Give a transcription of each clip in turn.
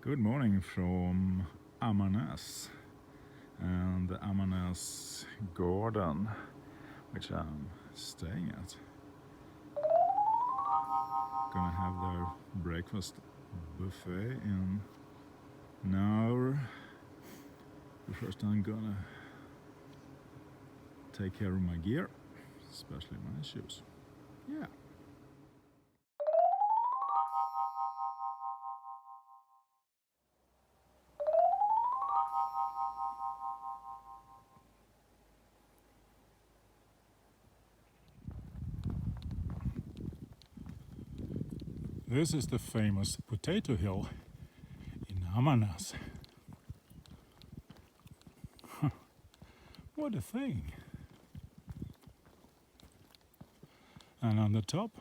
Good morning from Ammarnäs and the Ammarnäsgården, which I'm staying at. Gonna have their breakfast buffet in an hour. But first I'm gonna take care of my gear, especially my shoes. Yeah. This is the famous potato hill in Ammarnäs. What a thing! And on the top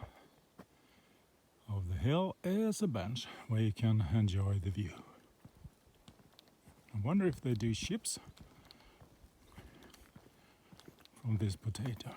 of the hill is a bench where you can enjoy the view. I wonder if they do chips from this potato.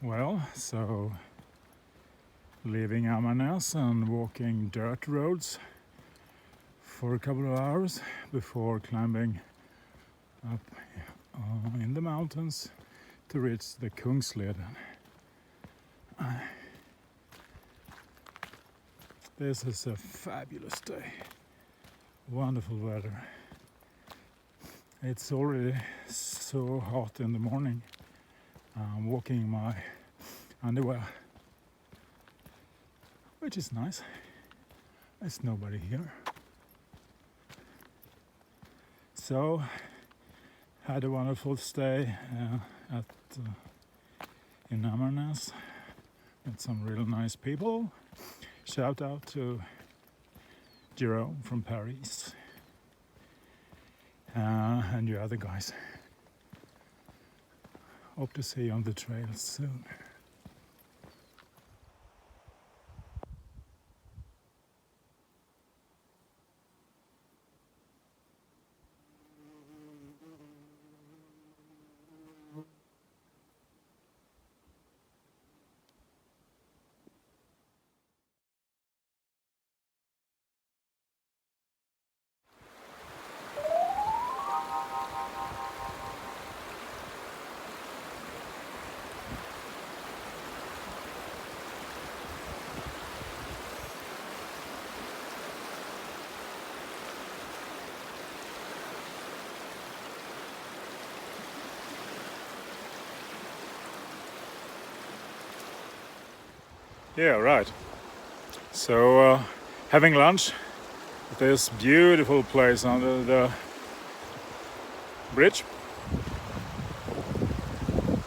Well, so leaving Ammarnäs and walking dirt roads for a couple of hours before climbing up in the mountains to reach the Kungsleden. This is a fabulous day. Wonderful weather. It's already so hot in the morning. I'm walking in my underwear, which is nice. There's nobody here. So, had a wonderful stay in Ammarnäs. Met some real nice people. Shout out to Jerome from Paris and you other guys. Hope to see you on the trail soon. Yeah, right. So, having lunch at this beautiful place under the bridge.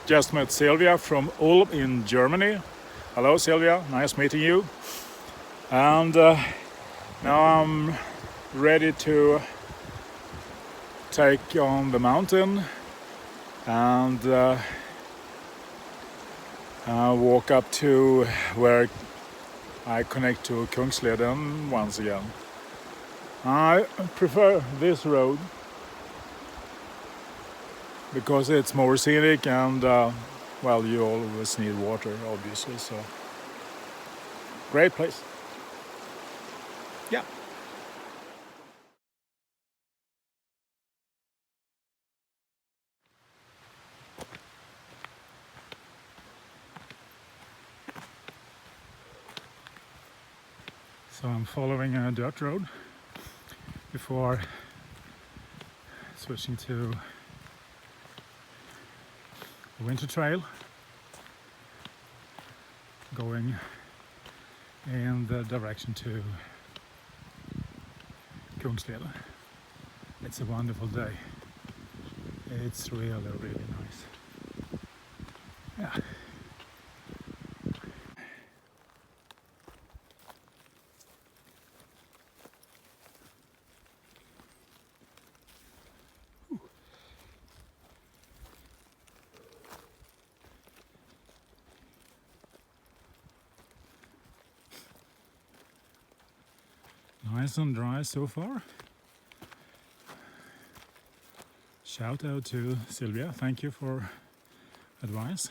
Just met Silvia from Ulm in Germany. Hello Silvia, nice meeting you. And now I'm ready to take on the mountain and walk up to where I connect to Kungsleden once again. I prefer this road because it's more scenic and well, you always need water obviously, so great place. Yeah. So I'm following a dirt road before switching to the winter trail going in the direction to Kungsleden. It's a wonderful day. It's really nice. Yeah. Nice and dry so far. Shout out to Silvia, thank you for advice.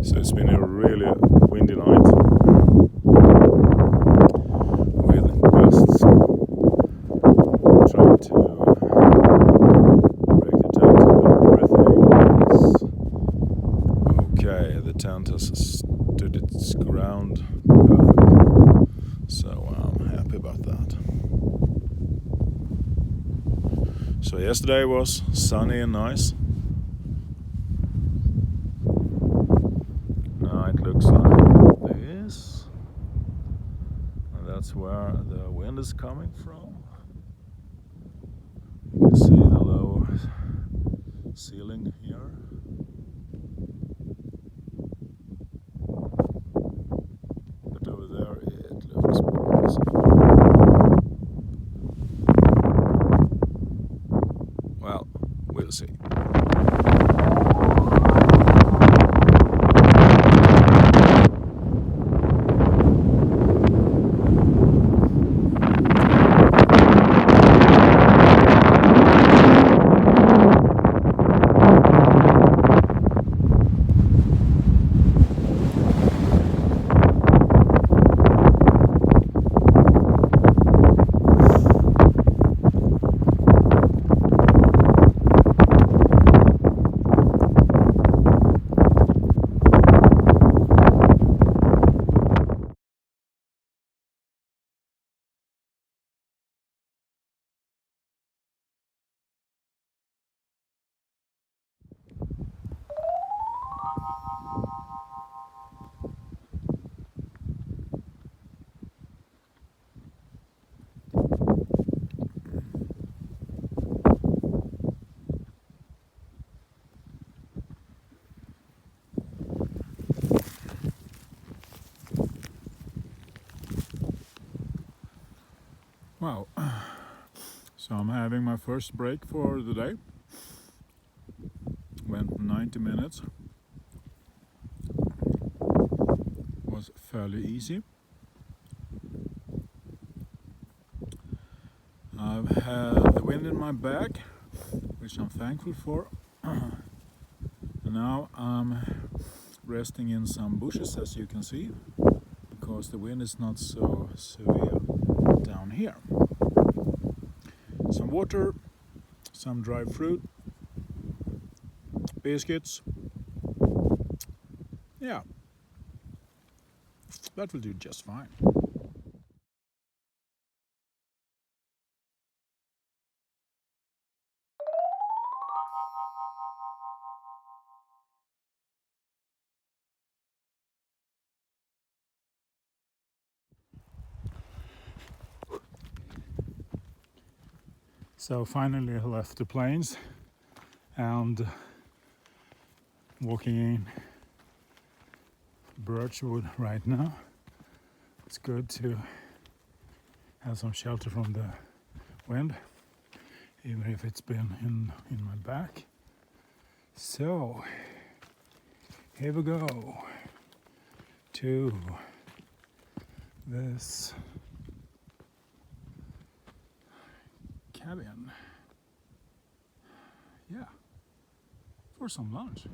So it's been a really windy night with gusts trying to break the tent, but everything is okay. The tent has stood its ground perfect, so I'm happy about that. So yesterday was sunny and nice. It looks like this, and that's where the wind is coming from. You can see the low ceiling here. But over there it looks beautiful. Well, we'll see. Wow, so I'm having my first break for the day. Went 90 minutes. Was fairly easy. I've had the wind in my back, which I'm thankful for. And now I'm resting in some bushes, as you can see, because the wind is not so severe down here. Some water, some dried fruit, biscuits. Yeah, that will do just fine. So finally I left the plains and walking in birchwood right now. It's good to have some shelter from the wind, even if it's been in my back. So here we go to this cabin. Yeah, for some lunch.